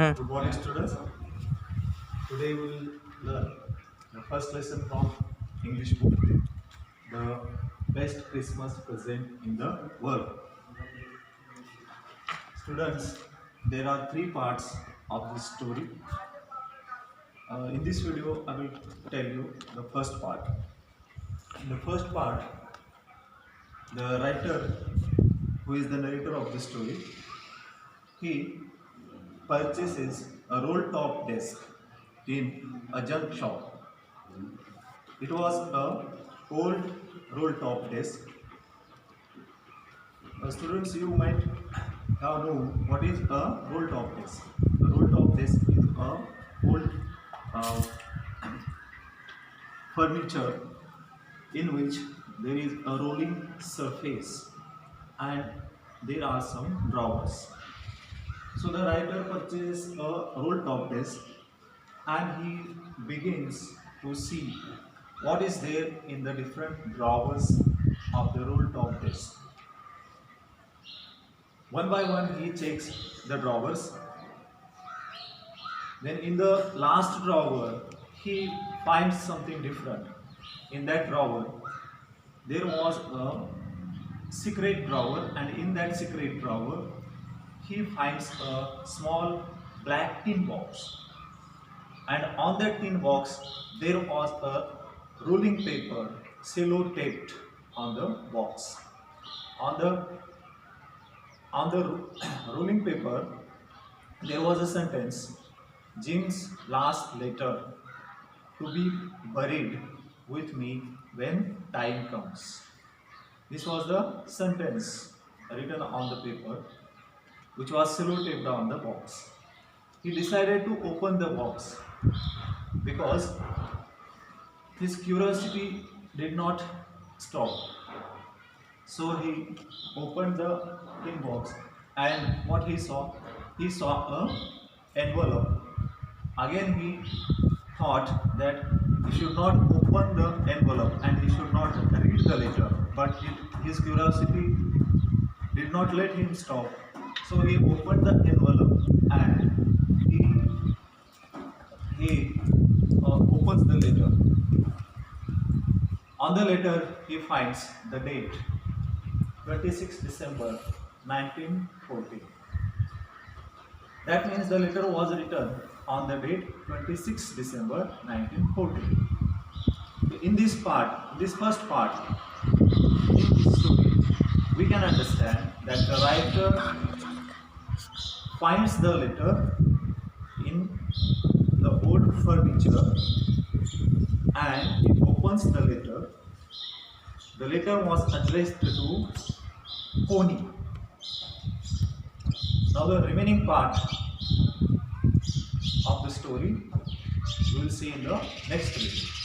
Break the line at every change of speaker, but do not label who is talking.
Good morning, students. Today we will learn the first lesson from English book, The Best Christmas Present in the World. Students, there are three parts of this story. In this video, I will tell you the first part. In the first part, the writer, who is the narrator of the story, he purchases a roll-top desk in a junk shop. It was a old roll-top desk. Students, you might have known what is a roll-top desk. A roll-top desk is a old uh, furniture in which there is a rolling surface and there are some drawers. So the writer purchases a roll-top desk and he begins to see what is there in the different drawers of the roll-top desk. One by one he checks the drawers. Then in the last drawer he finds something different. In that drawer there was a secret drawer, and in that secret drawer he finds a small black tin box, and on that tin box there was a rolling paper cello taped on the box. On the rolling paper there was a sentence, Jim's last letter, to be buried with me when time comes. This was the sentence written on the paper, which was cello taped on the box. He decided to open the box because his curiosity did not stop. So he opened the tin box, and what he saw a envelope. Again he thought that he should not open the envelope and he should not read the letter, but his curiosity did not let him stop. So he opened the envelope and he opens the letter. On the letter he finds the date, 26 December 1940. That means the letter was written on the date 26 December 1940. In this first part, in this story, we can understand that the writer finds the letter in the old furniture and he opens the letter. The letter was addressed to Pony. Now the remaining part of the story we will see in the next video.